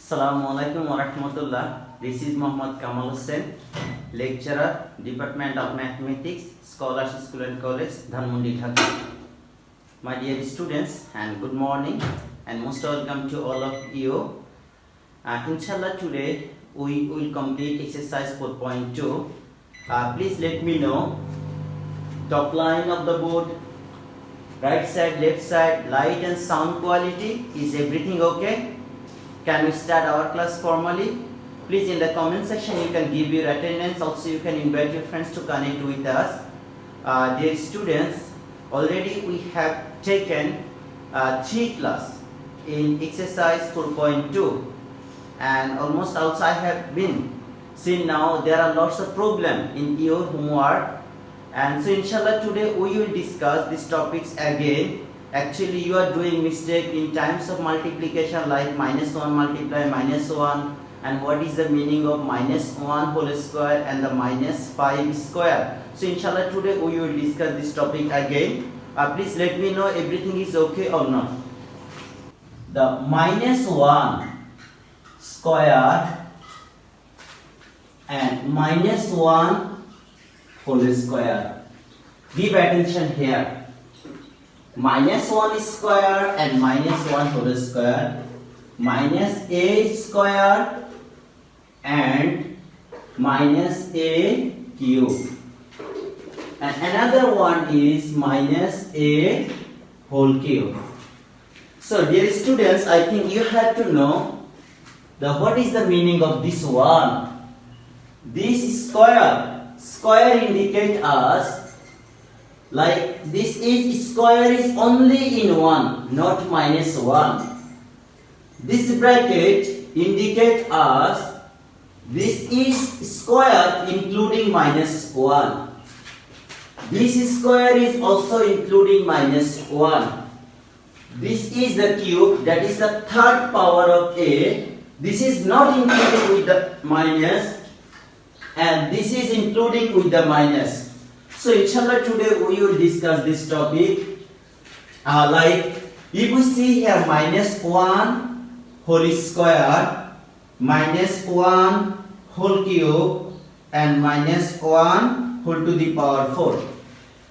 Assalamualaikum warahmatullah. This is Muhammad Kamal Hussain, lecturer, Department of Mathematics, Scholars School and College, Dhanmondi, Dhaka. My dear students, and good morning, and most welcome to all of you. Inshallah, today we will complete exercise 4.2. Please let me know top line of the board, right side, left side, light and sound quality. Is everything okay? Can we start our class formally? Please in the comment section you can give your attendance. Also you can invite your friends to connect with us. Dear students, already we have taken 3 class in exercise 4.2 and almost also I have been seen now there are lots of problem in your homework, and so inshallah today we will discuss these topics again. Actually you are doing mistake in times of multiplication like -1 multiply -1, and what is the meaning of -1 whole square and the -5 square. So inshallah today we will discuss this topic again. Please let me know everything is okay or not. The -1 square and -1 whole square. Give attention here. -1 square and -1 whole square, -a square and -a cube, and another one is -a whole cube. So dear students, I think you have to know what is the meaning of this one. This square indicate us like this is square is only in 1, not -1. This bracket indicate us this is square including -1. This square is also including -1. This is the cube, that is the third power of a. This is not including with the minus, and this is including with the minus. So inshallah today we will discuss this topic. Like if we see here -1 whole square, -1 whole cube, and -1 whole to the power 4.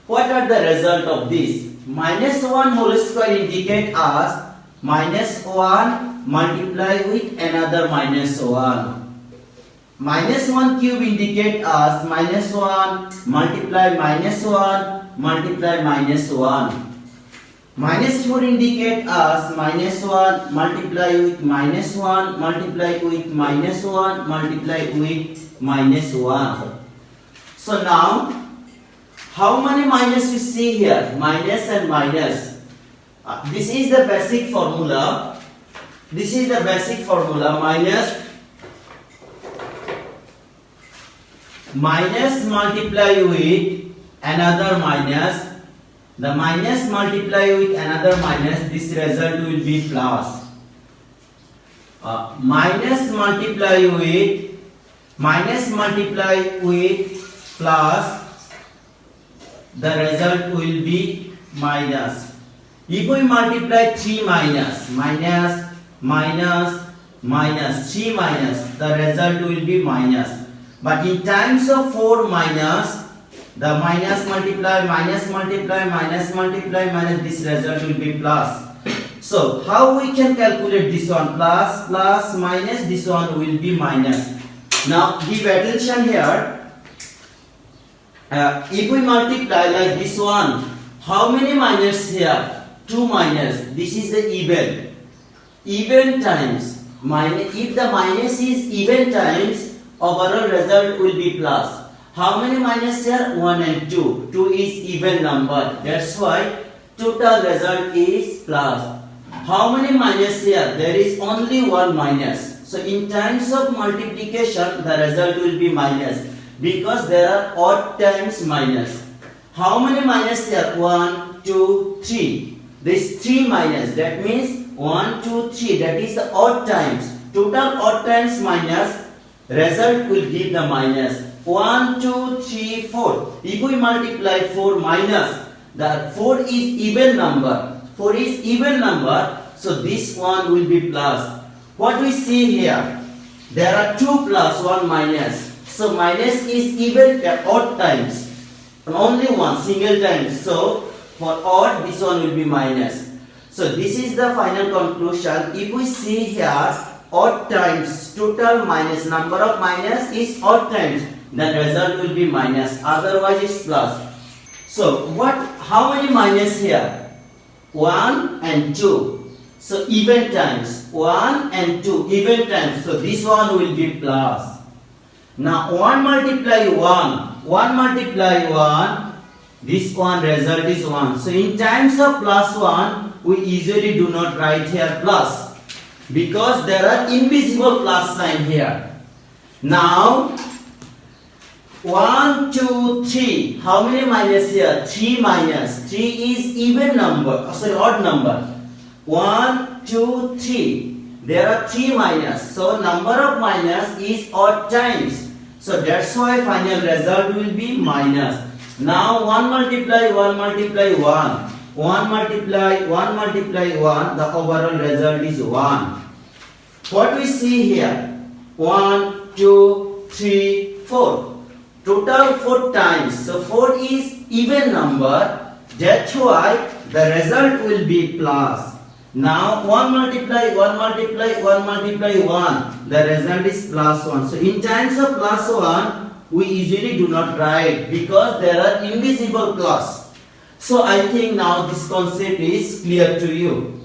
What are the result of this? -1 whole square indicate us -1 multiply with another -1. -1 cube indicate us -1 multiply -1 multiply -1. -4 indicate us -1 multiply with -1 multiply with -1 multiply with -1. So now how many minus we see here? Minus and minus. This is the basic formula. This is the basic formula. Minus multiply with another minus, the minus multiply with another minus, this result will be plus. Minus multiply with plus, the result will be minus. If we multiply 3 minus 3 minus, the result will be minus. But in times of 4 minus, the minus multiply, this result will be plus. So how we can calculate this one? Plus, minus, this one will be minus. Now give attention here. If we multiply like this one, how many minus here? 2 minus. This is the even times. If the minus is even times, overall result will be plus. How many minus here? 1 and 2. 2 is even number. That's why total result is plus. How many minus here? There is only 1 minus. So in times of multiplication, the result will be minus because there are odd times minus. How many minus here? 1, 2, 3. This 3 minus. That means 1, 2, 3. That is the odd times. Total odd times minus. Result will give the minus 1, 2, 3, 4. If we multiply 4 minus, the 4 is even number. 4 is even number, so this one will be plus. what we see here, there are 2 plus 1 minus. So minus is even odd times, only one single time. So for odd, this one will be minus. So this is the final conclusion. If we see here, odd times total minus number of minus is odd times, the result will be minus, otherwise it's plus. So how many minus here? 1 and 2. So even times, 1 and 2 even times, so this one will be plus. Now 1 multiply 1 multiply 1, this one result is 1. So in times of plus 1, we usually do not write here plus, because there are invisible plus sign here. Now 1, 2, 3. How many minus here? 3 minus. 3 is even number, odd number. 1, 2, 3. There are 3 minus. So number of minus is odd times. So that's why final result will be minus. Now 1 multiply 1 multiply 1. 1 multiply 1 multiply 1. The overall result is 1. What we see here? 1, 2, 3, 4. Total 4 times. So 4 is even number. That's why the result will be plus. Now 1 multiply 1 multiply 1 multiply 1. The result is plus 1. So in times of plus 1, we usually do not write because there are invisible plus. So I think now this concept is clear to you.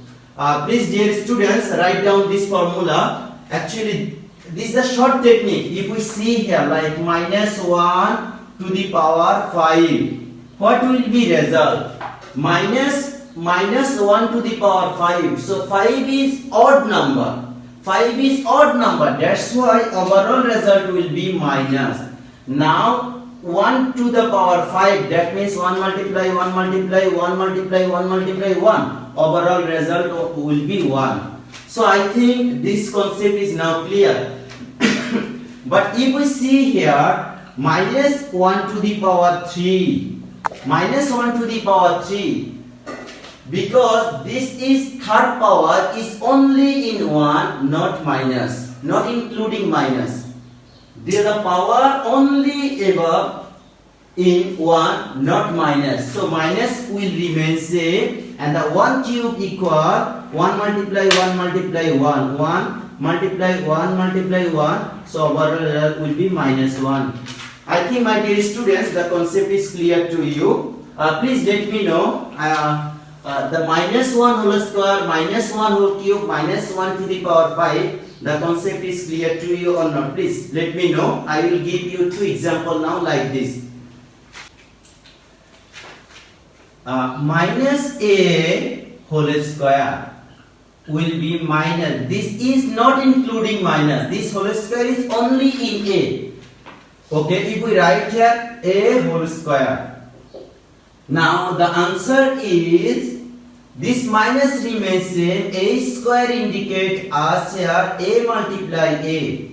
Please dear students, write down this formula. Actually this is a short technique. If we see here like minus 1 to the power 5, what will be result? Minus 1 to the power 5. So 5 is odd number. 5 is odd number. That's why overall result will be minus. Now 1 to the power 5. That means 1 multiply 1 multiply 1 multiply 1 multiply 1. Overall result will be 1. So I think this concept is now clear. But if we see here minus 1 to the power 3. Minus 1 to the power 3. Because this is third power is only in 1, not minus, not including minus. There the power only ever in 1, not minus. So minus will remain same, and the 1 cube equal 1 multiply 1 multiply 1, 1 multiply 1 multiply 1. So overall result will be minus 1. I think my dear students, the concept is clear to you. Please let me know. The minus 1 whole square, minus 1 whole cube, minus 1 to the power 5, the concept is clear to you or not? Please let me know. I will give you 2 examples now like this. Minus a whole square will be minus. This is not including minus. This whole square is only in a. Okay, if we write here a whole square. Now the answer is this minus remains same. A square indicate us here a multiply a.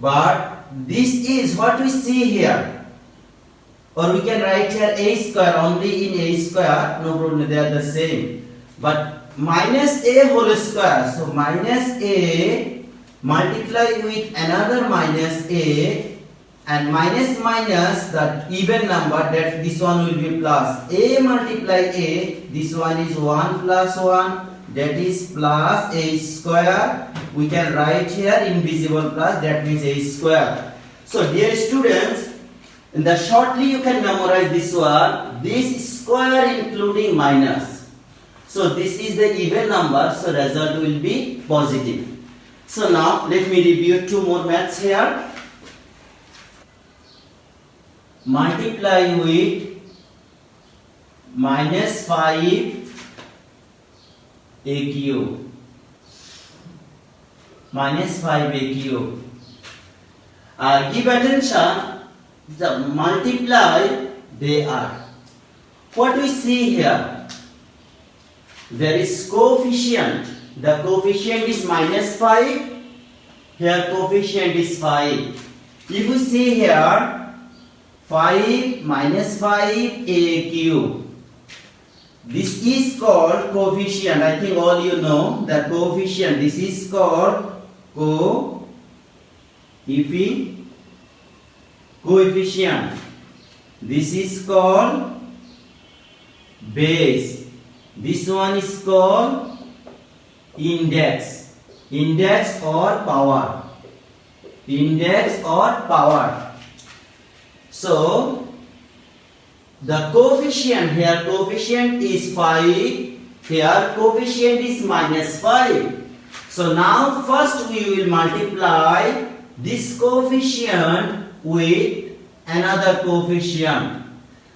But this is what we see here. Or we can write here a square only in a square. No problem, they are the same. But minus a whole square. So minus a multiply with another minus a. And minus minus, that even number, that this one will be plus. A multiply a, this one is 1 plus 1, that is plus a square. We can write here invisible plus, that means a square. So dear students, in the shortly you can memorize this one. This square including minus. So this is the even number, so result will be positive. So now let me review 2 more maths here. Multiply with minus 5 a cube. Minus 5 a cube. Give attention, the multiply they are. What we see here? There is coefficient. The coefficient is minus 5. Here coefficient is 5. If we see here 5 minus 5 a cube. This is called coefficient. I think all you know that coefficient. This is called coefficient. This is called base. This one is called index. Index or power. Index or power. So the coefficient here, coefficient is 5. Here coefficient is -5. So now first we will multiply this coefficient with another coefficient.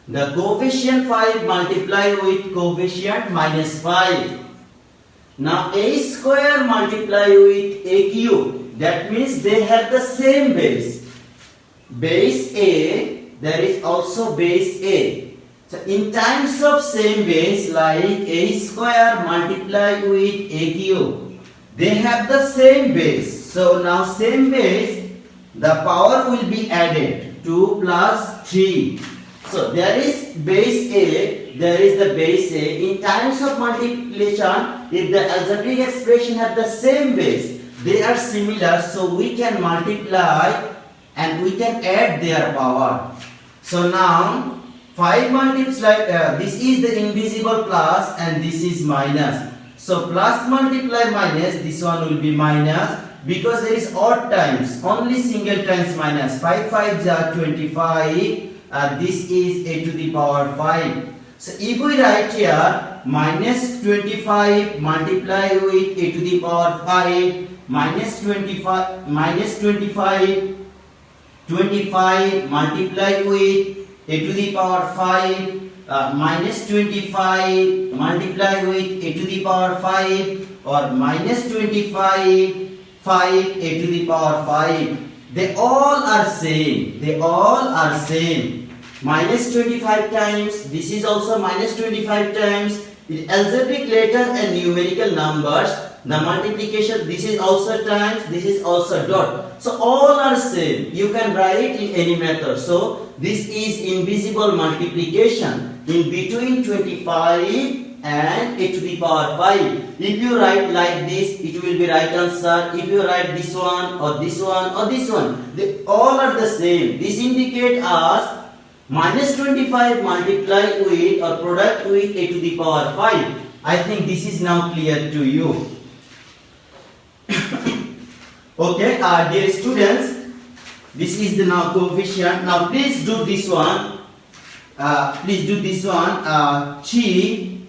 The coefficient 5 multiply with coefficient -5. Now a square multiply with a cube. That means they have the same base. Base A, there is also base A. So in terms of same base, like a square multiply with a cube, they have the same base. So now same base, the power will be added. 2 plus 3. So there is base A, there is the base A. In terms of multiplication, if the algebraic expression have the same base, they are similar, so we can multiply and we can add their power. So now 5 multiply, this is the invisible plus and this is minus. So plus multiply minus, this one will be minus, because there is odd times, only single times minus. 5 5s are 25. This is a to the power 5. So if we write here minus 25 multiply with a to the power 5, minus 25 multiply with a to the power 5, minus 25 multiply with a to the power 5, or minus 25 5 a to the power 5. They all are same. They all are same. Minus 25 times. This is also minus 25 times. In algebraic letter and numerical numbers, the multiplication, this is also times, this is also dot. So all are same. You can write in any method. So this is invisible multiplication in between 25 and a to the power 5. If you write like this, it will be right answer. If you write this one or this one or this one, they all are the same. This indicates us minus 25 multiply with or product with a to the power 5. I think this is now clear to you. Okay, dear students, this is the now coefficient. Now please do this one. Please do this one. 3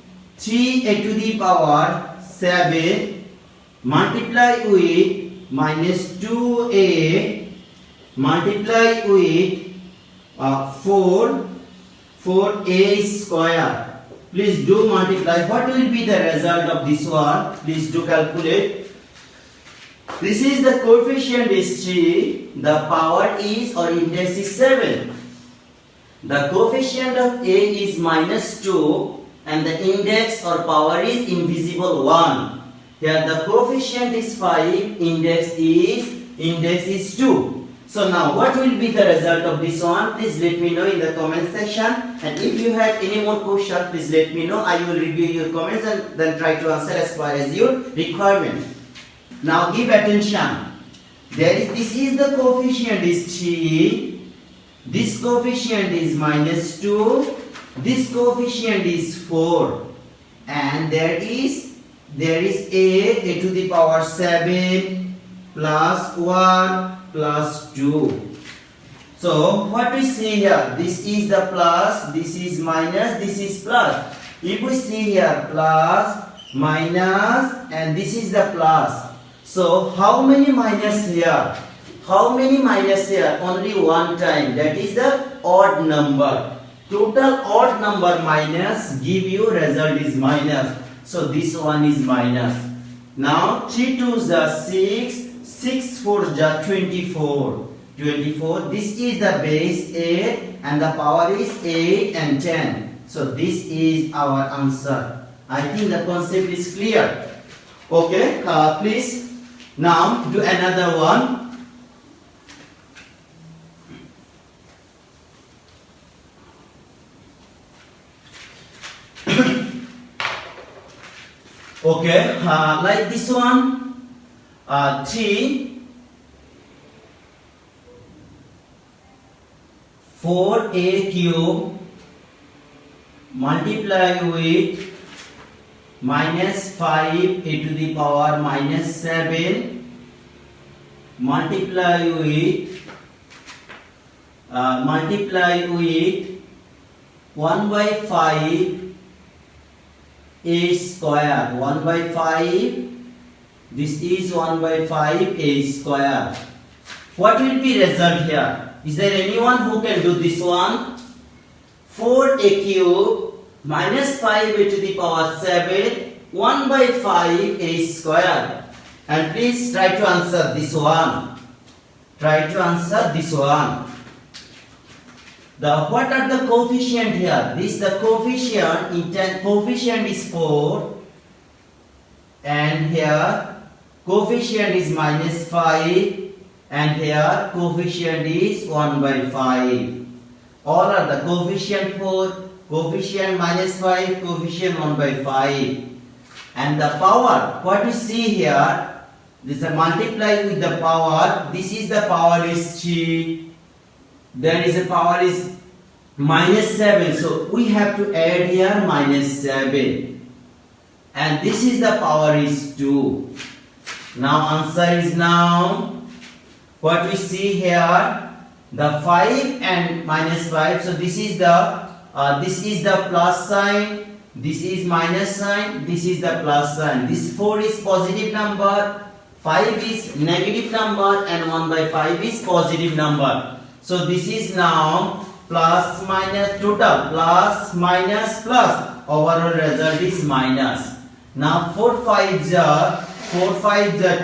a to the power 7 multiply with minus 2a multiply with 4a square. Please do multiply. What will be the result of this one? Please do calculate. This is the coefficient is 3. The power is or index is 7. The coefficient of a is minus 2 and the index or power is invisible 1. Here the coefficient is 5, index is 2. So now what will be the result of this one? Please let me know in the comment section. And if you have any more question, please let me know. I will review your comments and then try to answer as far as your requirement. Now give attention. This is the coefficient is 3. This coefficient is minus 2. This coefficient is 4. And there is a to the power 7 plus 1 plus 2. So what we see here, this is the plus, this is minus, this is plus. If we see here plus, minus, and this is the plus. So how many minus here? How many minus here? Only one time. That is the odd number. Total odd number minus give you result is minus. So this one is minus. Now 3 2s are 6, 6 4s are 24. 24. This is the base 8 and the power is 8 and 10. So this is our answer. I think the concept is clear. Okay, please now do another one. Okay, like this one, 3, 4a cube multiply with minus 5 a to the power minus 7 multiply with 1 by 5 a square. 1 by 5, this is 1 by 5 a square. What will be result here? Is there anyone who can do this one? 4a cube minus 5 a to the power 7 1 by 5 a square. And please try to answer this one. Try to answer this one. What are the coefficient here? This the coefficient coefficient is 4 and here coefficient is minus 5 and here coefficient is 1 by 5. All are the coefficient 4, coefficient minus 5, coefficient 1 by 5. And the power, what you see here, this is multiply with the power. This is the power is 3. There is a power is minus 7. So we have to add here minus 7. And this is the power is 2. Now answer is now. What we see here, the 5 and minus 5. So this is the plus sign. This is minus sign. This is the plus sign. This 4 is positive number. 5 is negative number and 1 by 5 is positive number. So this is now plus minus total plus minus plus. Overall result is minus. Now 4 5s are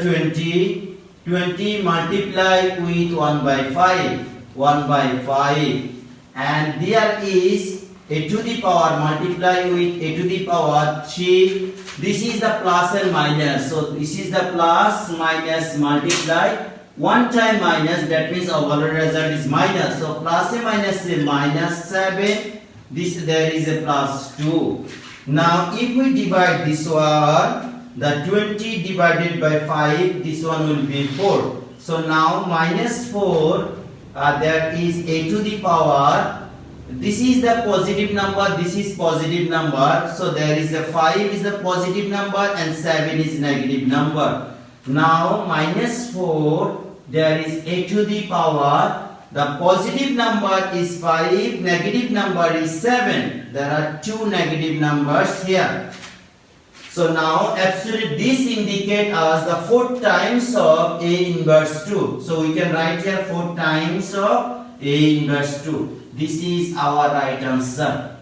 20. 20 multiply with 1 by 5. 1 by 5. And there is a to the power multiply with a to the power 3. This is the plus and minus. So this is the plus minus multiply. One time minus, that means overall result is minus. So plus and minus is minus 7. This there is a plus 2. Now if we divide this one, the 20 divided by 5, this one will be 4. So now minus 4, there is a to the power. This is the positive number, this is positive number. So there is a 5 is the positive number and 7 is negative number. Now minus 4, there is a to the power. The positive number is 5, negative number is 7. There are two negative numbers here. So now absolute this indicate us the 4 times of A inverse 2. So we can write here 4 times of A inverse 2. This is our right answer.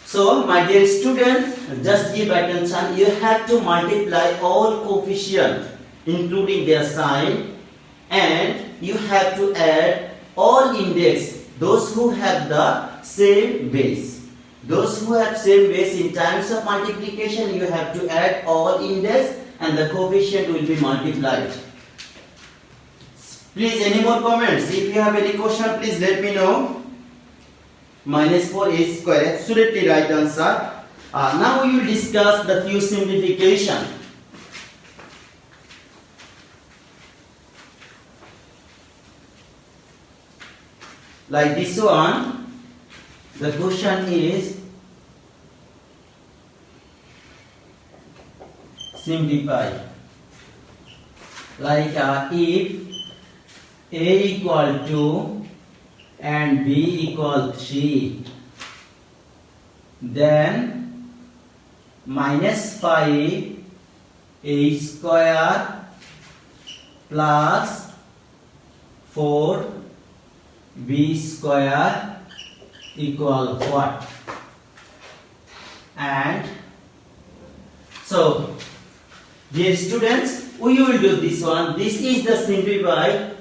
So my dear students, just give attention. You have to multiply all coefficients including their sign, and you have to add all index, those who have the same base. Those who have same base in terms of multiplication, you have to add all index and the coefficient will be multiplied. Please, any more comments? If you have any question, please let me know. Minus 4a square, absolutely right answer. Now we will discuss the few simplification. Like this one, the question is simplify. Like if A equal 2 and B equal 3, then minus 5 A square plus 4 B square equal what? And so, dear students, we will do this one. This is the simplify.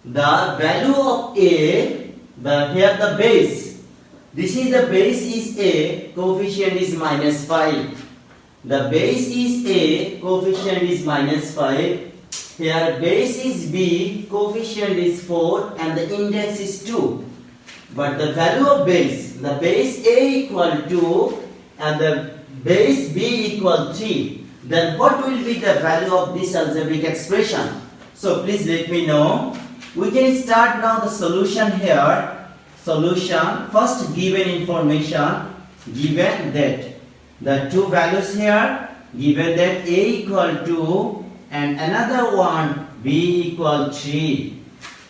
The value of A, here the base. This is the base is A, coefficient is minus 5. The base is A, coefficient is minus 5. Here base is B, coefficient is 4 and the index is 2. But the value of base, the base A equal 2 and the base b equal 3, then what will be the value of this algebraic expression? So please let me know. We can start now the solution here. Solution, first given information, given that the two values here, given that a equal 2 and another one b equal 3.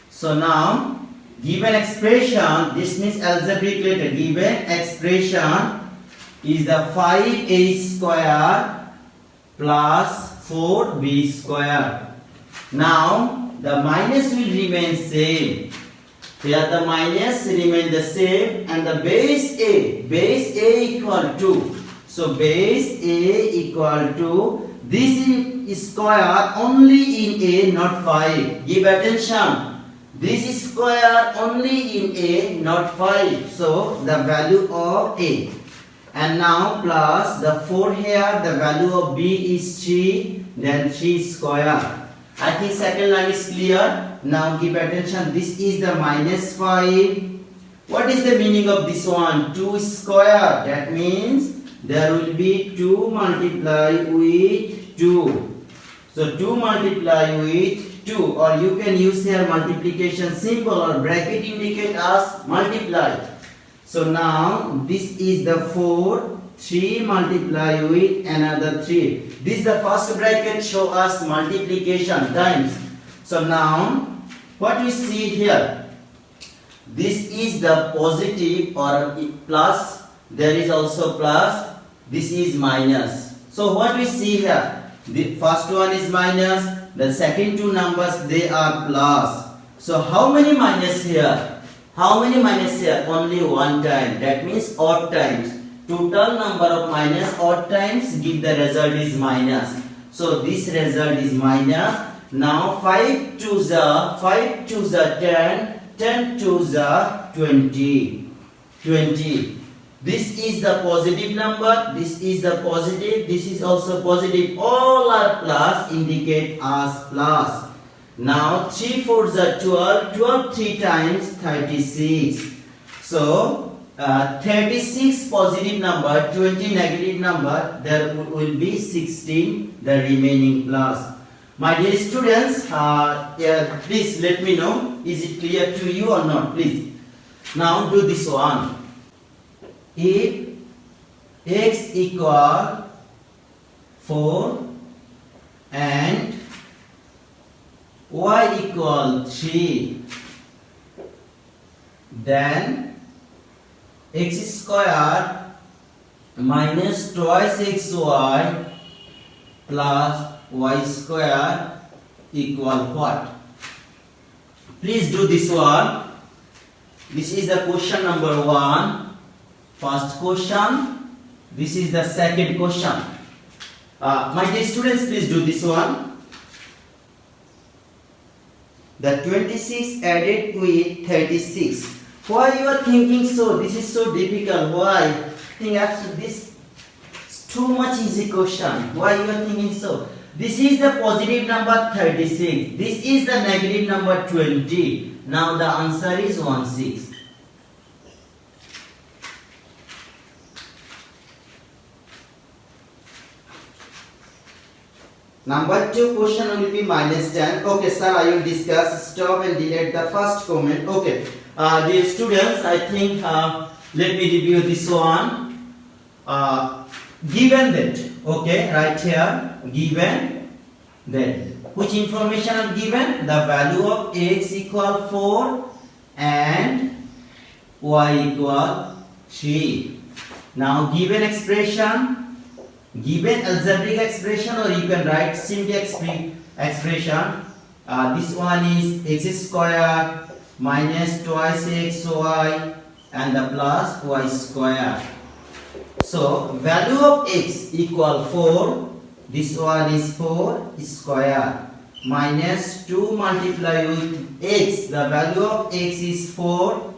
So now given expression, this means algebraic letter, given expression is the 5a square plus 4b square. Now the minus will remain same. Here the minus remain the same and the base a equal 2. So base a equal to, this is square only in a, not 5. Give attention. This is square only in a, not 5. So the value of a. And now plus the 4 here, the value of b is 3, then 3 square. I think second line is clear. Now give attention, this is the minus 5. What is the meaning of this one? 2 square. That means there will be 2 multiply with 2. So 2 multiply with 2, or you can use here multiplication symbol or bracket indicate as multiply. So now this is the 4, 3 multiply with another 3. This is the first bracket show us multiplication times. So now what we see here, this is the positive or plus, there is also plus, this is minus. So what we see here, the first one is minus, the second two numbers they are plus. So how many minus here? How many minus here? Only one time. That means odd times. Total number of minus odd times give the result is minus. So this result is minus. Now 5 2s are 10, 10 2s are 20. 20. This is the positive number, this is the positive, this is also positive. All are plus, indicate as plus. Now 3 4s are 12, 12 3 times 36. So 36 positive number, 20 negative number, there will be 16 the remaining plus. My dear students, please let me know, is it clear to you or not, please. Now do this one. If x equal 4 and y equal 3, then x square minus twice xy plus y square equal what? Please do this one. This is the question number 1. First question. This is the second question. My dear students, please do this one. The 26 added with 36. Why you are thinking so? This is so difficult. Why? I think actually this is too much easy question. Why you are thinking so? This is the positive number 36. This is the negative number 20. Now the answer is 16. Number 2 question will be minus 10. Okay, sir, I will discuss. Stop and delete the first comment. Okay, dear students, I think let me review this one. Given that, okay, right here, given that, which information are given? The value of x equal 4 and y equal 3. Now given expression, given algebraic expression, or you can write simply expression. This one is x square minus twice xy and the plus y square. So value of x equal 4. This one is 4 square minus 2 multiply with x. The value of x is 4.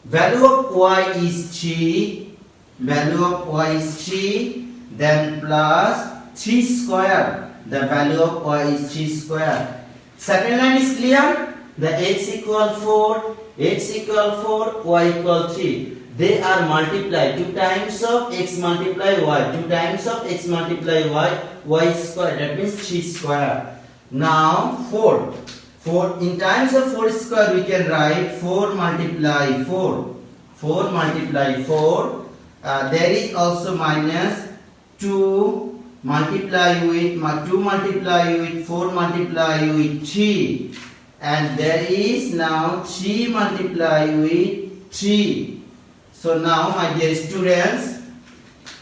Value of y is 3. Value of y is 3. Then plus 3 square. The value of y is 3 square. Second line is clear. The x equal 4, y equal 3. they are multiplied. 2 times of x multiply y. 2 times of x multiply y. Y square. That means 3 square. Now 4. 4 in times of 4 square we can write 4 multiply 4. 4 multiply 4. There is also minus 2 multiply with 2 multiply with 4 multiply with 3. And there is now 3 multiply with 3. So now my dear students,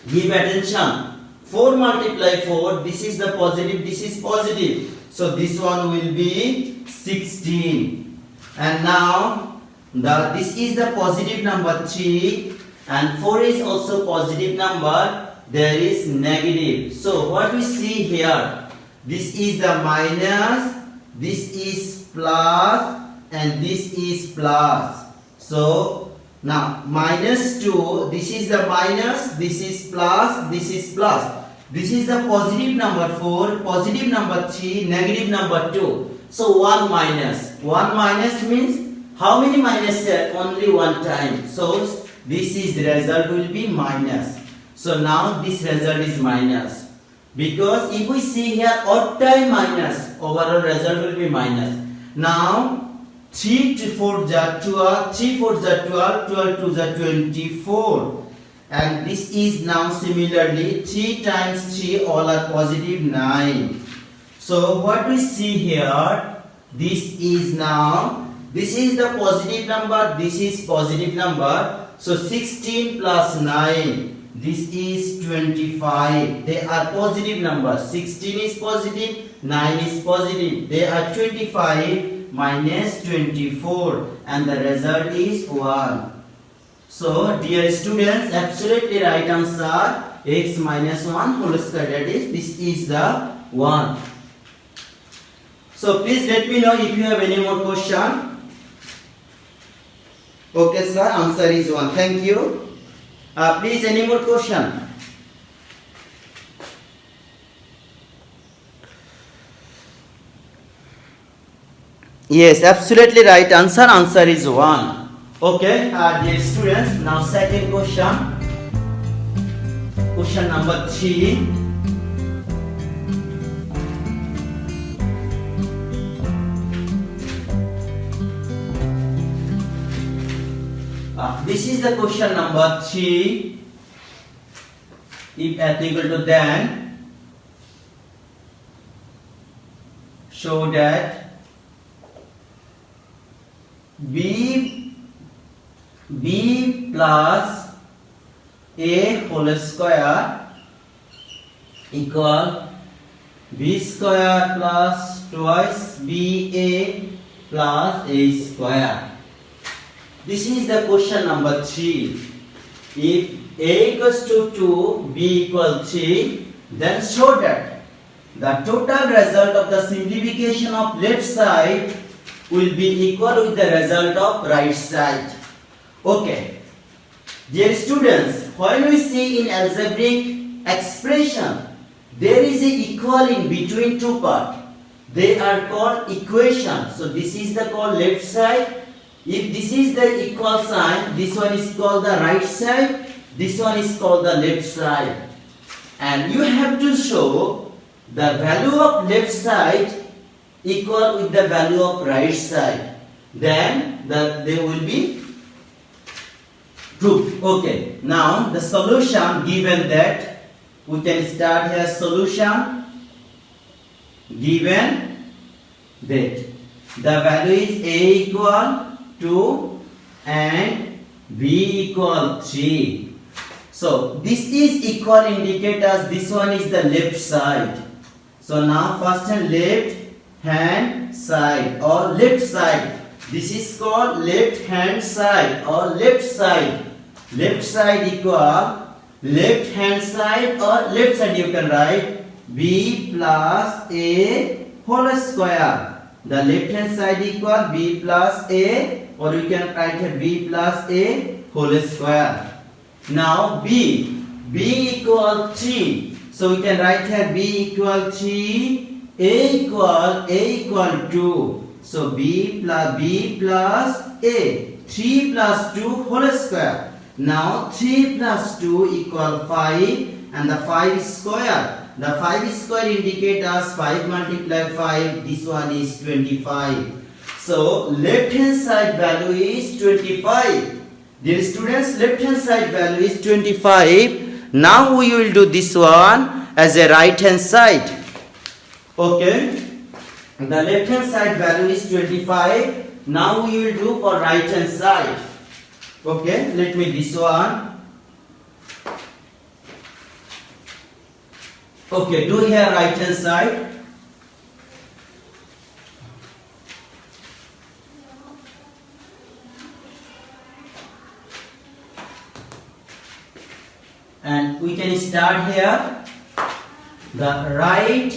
give attention. 4 multiply 4, this is the positive, this is positive. So this one will be 16. And now this is the positive number 3 and 4 is also positive number. There is negative. So what we see here, this is the minus, this is plus and this is plus. So now minus 2, this is the minus, this is plus, this is plus. This is the positive number 4, positive number 3, negative number 2. So 1 minus. 1 minus means how many minus here? Only one time. So this is the result will be minus. So now this result is minus. Because if we see here odd time minus, overall result will be minus. Now 3 to 4 are 12, 3 4 are 12, 12 2 are 24. And this is now similarly 3 times 3 all are positive 9. So what we see here, this is now, this is the positive number, this is positive number. So 16 plus 9, this is 25. They are positive numbers. 16 is positive, 9 is positive. They are 25 minus 24 and the result is 1. So dear students, absolutely right answer x minus 1 whole square, that is, this is the 1. So please let me know if you have any more question. Okay sir, answer is 1. Thank you. Please any more question? Yes, absolutely right answer. Answer is 1. Okay, dear students, now second question. Question number 3. This is the question number 3. If x equal to then show that b plus a whole square equal b square plus twice ba plus a square. This is the question number 3. If a equals to 2, b equals 3, then show that the total result of the simplification of left side will be equal with the result of right side. Okay. Dear students, when we see in algebraic expression, there is a equal in between two parts. They are called equation. So this is the called left side. If this is the equal sign, this one is called the right side, this one is called the left side. And you have to show the value of left side equal with the value of right side. Then they will be true. Okay. Now the solution, given that, we can start here solution. Given that the value is a equal 2 and b equal 3. So this is equal indicators. This one is the left side. So now first and left hand side or left side. This is called left hand side or left side. Left side equal left hand side or left side, you can write b plus a whole square. The left hand side equal b plus a, or you can write here b plus a whole square. Now b equal 3. So we can write here b equal 3, a equal 2. So b plus a, 3 plus 2 whole square. Now 3 plus 2 equal 5 and the 5 square. The 5 square indicate us 5 multiply 5. This one is 25. So left hand side value is 25. Dear students, left hand side value is 25. Now we will do this one as a right hand side. Okay. The left hand side value is 25. Now we will do for right hand side. Okay, let me this one. Okay, do here right hand side. And we can start here. The right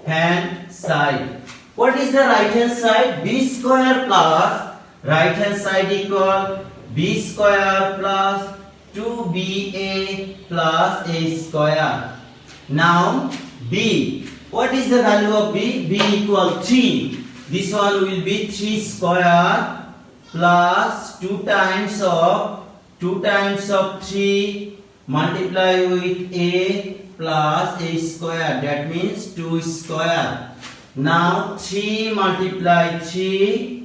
hand side. What is the right hand side? B square plus right hand side equal B square plus 2BA plus A square. Now B. What is the value of B? B equal 3. This one will be 3 square plus 2 times of 3 multiply with A plus A square. That means 2 square. Now 3 multiply 3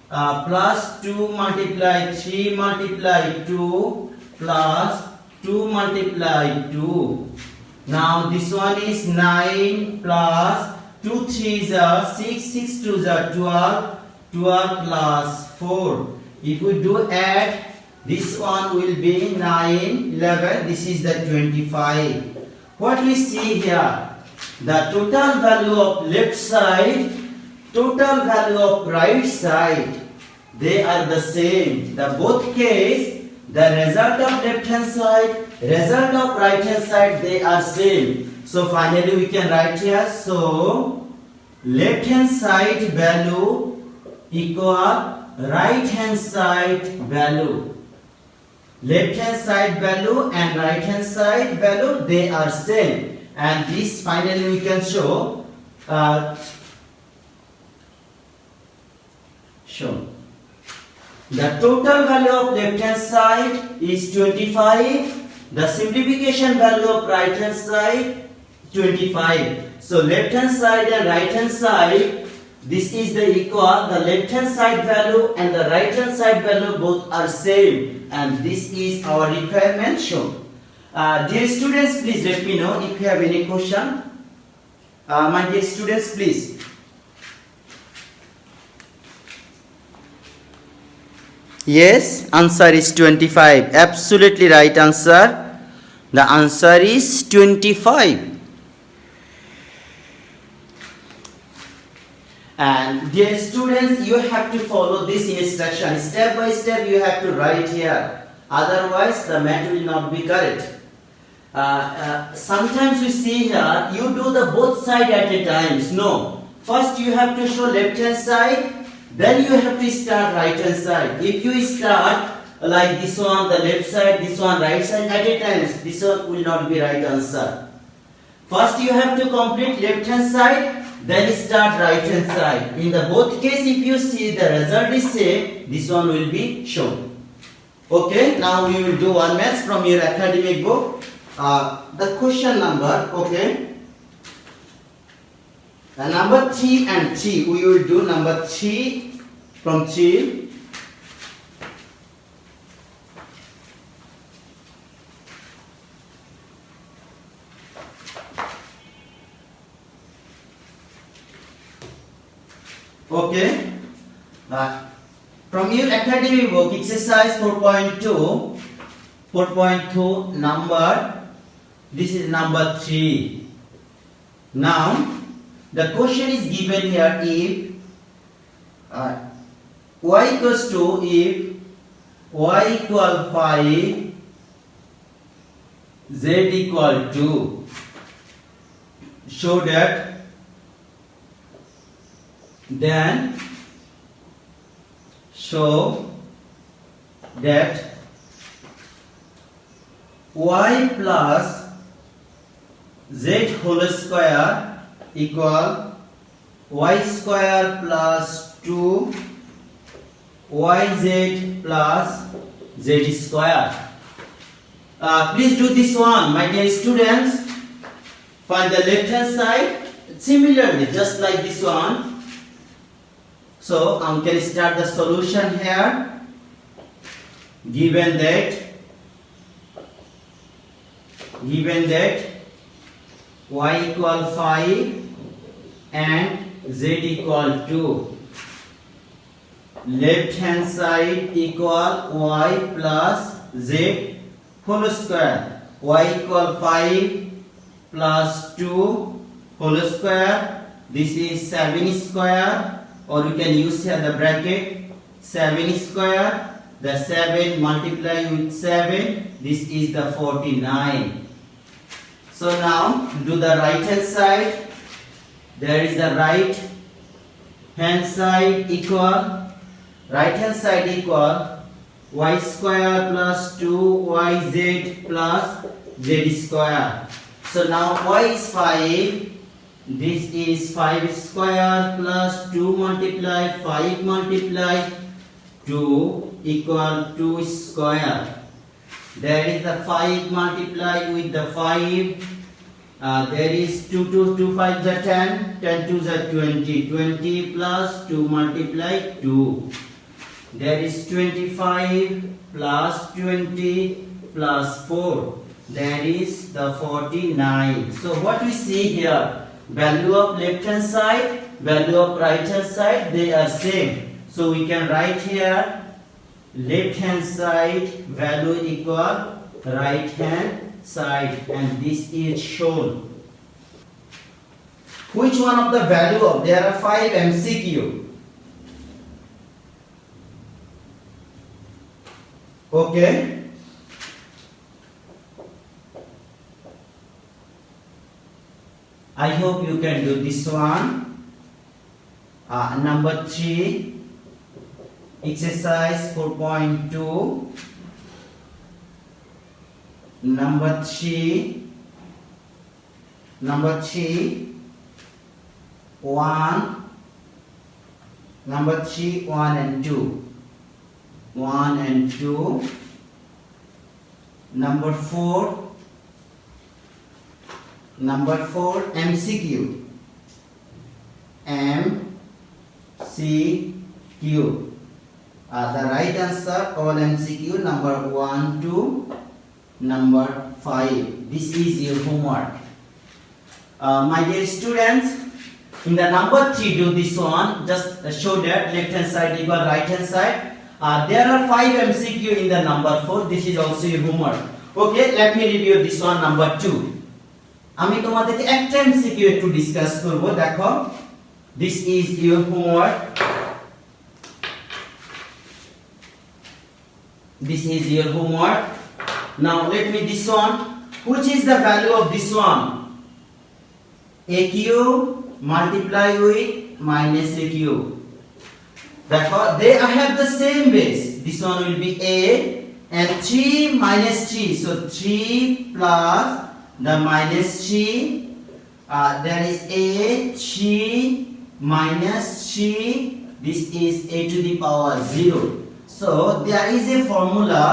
plus 2 multiply 3 multiply 2 plus 2 multiply 2. Now this one is 9 plus 2 3s are 6, 6 2s are 12, 12 plus 4. If we do add, this one will be 9, 11, this is the 25. What we see here? The total value of left side, total value of right side, they are the same. The both case, the result of left hand side, result of right hand side, they are same. So finally we can write here. So left hand side value equal right hand side value. Left hand side value and right hand side value, they are same. And this finally we can show. The total value of left hand side is 25. The simplification value of right hand side 25. So left hand side and right hand side, this is the equal. The left hand side value and the right hand side value both are same. And this is our requirement shown. Dear students, please let me know if you have any question. My dear students, please. Yes, answer is 25. Absolutely right answer. The answer is 25. And dear students, you have to follow this instruction. Step by step you have to write here. Otherwise the math will not be correct. Sometimes we see here, you do the both side at a time. No. First you have to show left hand side, then you have to start right hand side. If you start like this one, the left side, this one right side at a time, this one will not be right answer. First you have to complete left hand side, then start right hand side. In the both case, if you see the result is same, this one will be shown. Okay, now we will do one maths from your academic book. The question number, okay. Number 3 and 3, we will do number 3 from 3. Okay. From your academic book, exercise 4.2, 4.2 number, this is number 3. Now, the question is given here if y equals to, if y equal 5, z equal 2, show that, then show that y plus z whole square equal y square plus 2 yz plus z square. Please do this one, my dear students. Find the left hand side similarly, just like this one. So we can start the solution here. Given that y equal 5 and z equal 2, left hand side equal y plus z whole square. Y equal 5 plus 2 whole square. This is 7 square, or you can use here the bracket 7 square. The 7 multiply with 7, this is the 49. So now do the right hand side. There is the right hand side equal y square plus 2yz plus z square. So now y is 5. This is 5 square plus 2 multiply 5 multiply 2 equal 2 square. There is the 5 multiplied with the 5. There is 2 5 is 10, 10 2 is 20, 20 plus 2 multiplied 2. There is 25 plus 20 plus 4. There is the 49. So what we see here, value of left hand side, value of right hand side, they are same. So we can write here left hand side value equal right hand side, and this is shown. Which one of the value of, there are 5 MCQ. Okay. I hope you can do this one. Number 3. Exercise 4.2. Number 3, 1. Number 3, 1 and 2. 1 and 2. Number 4. MCQ. MCQ. The right answer all MCQ number 1 to number 5. This is your homework. My dear students, in the number 3 do this one. Just show that left hand side equal right hand side. There are 5 MCQ in the number 4. This is also your homework. Okay, let me review this one number 2. আমি তোমাদেরকে একটা MCQ একটু discuss করব। দেখো, this is your homework. This is your homework. Now let me this one. Which is the value of this one? AQ multiply with minus AQ. Therefore, they have the same base. This one will be A and 3 minus 3. So 3 plus the minus 3. There is A 3 minus 3. This is A to the power 0. So there is a formula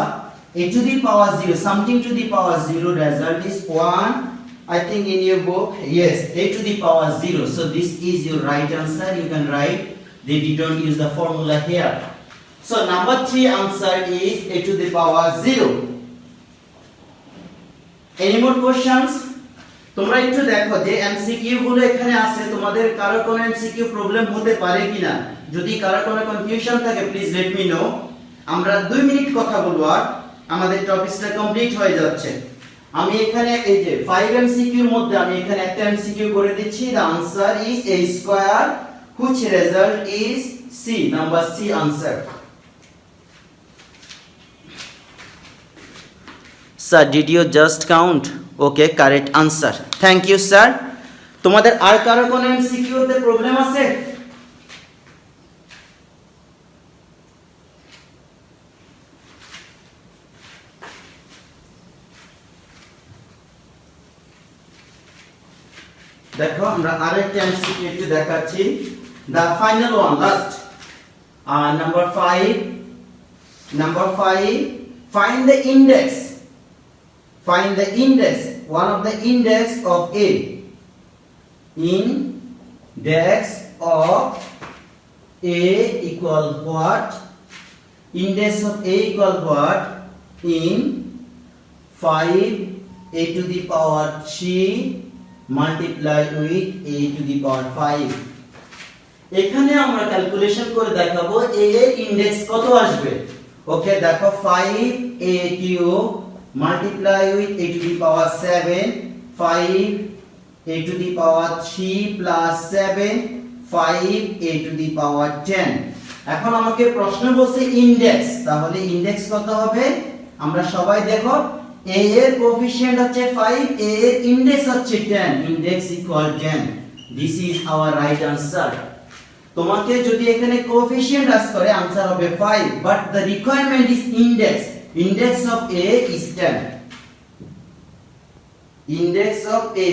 a to the power 0, something to the power 0, result is 1. I think in your book, yes, a to the power 0. So this is your right answer. You can write, they didn't use the formula here. So number 3 answer is a to the power 0. Any more questions? তোমরা একটু দেখো যে MCQ গুলো এখানে আছে, তোমাদের কারো কোনো এমসিকিউ প্রবলেম হতে পারে কিনা। যদি কারো কোনো কনফিউশন থাকে প্লিজ লেট মি নো। আমরা 2 মিনিট কথা বলবো আর আমাদের টপিকটা কমপ্লিট হয়ে যাচ্ছে। আমি এখানে এই যে 5 এমসিকিউর মধ্যে আমি এখানে একটা এমসিকিউ করে দিচ্ছি। The answer is a square, which result is C, number C answer. Sir, did you just count? Okay, correct answer. Thank you, sir. তোমাদের আর কারো কোনো এমসিকিউ তে প্রবলেম আছে? দেখো আমরা আরেকটা এমসিকিউ একটু দেখাচ্ছি। The final one, last. Number 5. Find the index. Find the index. One of the index of A. Index of A equal what? Index of A equal what? In 5 a to the power 3 multiply with a to the power 5. এখানে আমরা calculation করে দেখাবো a এর index কত আসবে। ওকে, দেখো 5 a cube multiply with a to the power 7, 5 a to the power 3 plus 7, 5 a to the power 10. এখন আমাকে প্রশ্ন বলছে ইনডেক্স, তাহলে ইনডেক্স কত হবে? আমরা সবাই দেখো a এর কোএফিশিয়েন্ট হচ্ছে 5, a এর ইনডেক্স হচ্ছে 10, index equal 10. This is our right answer. তোমাকে যদি এখানে কোএফিশিয়েন্ট আস করে आंसर হবে 5, but the requirement is index. Index of a is 10. Index of a,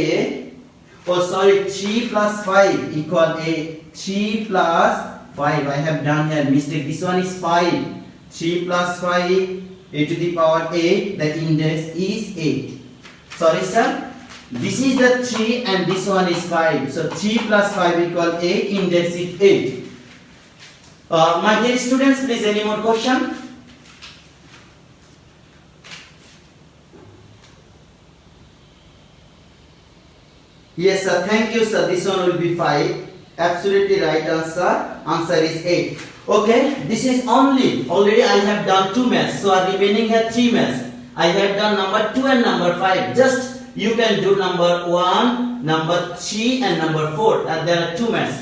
oh sorry, 3 plus 5 equal a. 3 plus 5, I have done here mistake. This one is 5. 3 plus 5 a to the power 8. The index is 8. Sorry sir, this is the 3 and this one is 5. So 3 plus 5 equal 8. Index is 8. My dear students, please any more question? Yes sir, thank you sir. This one will be 5. Absolutely right answer. Answer is 8. Okay, this is already I have done 2 maths, so are remaining here 3 maths. I have done number 2 and number 5. Just you can do number 1, number 3 and number 4, and there are 2 maths.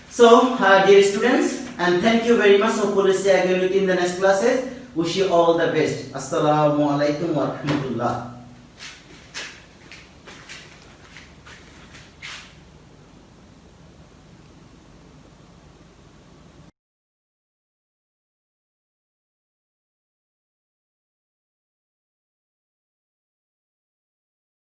So dear students, and thank you very much. Hopefully see you again in the next classes. Wish you all the best. Assalamu alaikum wa rahmatullah.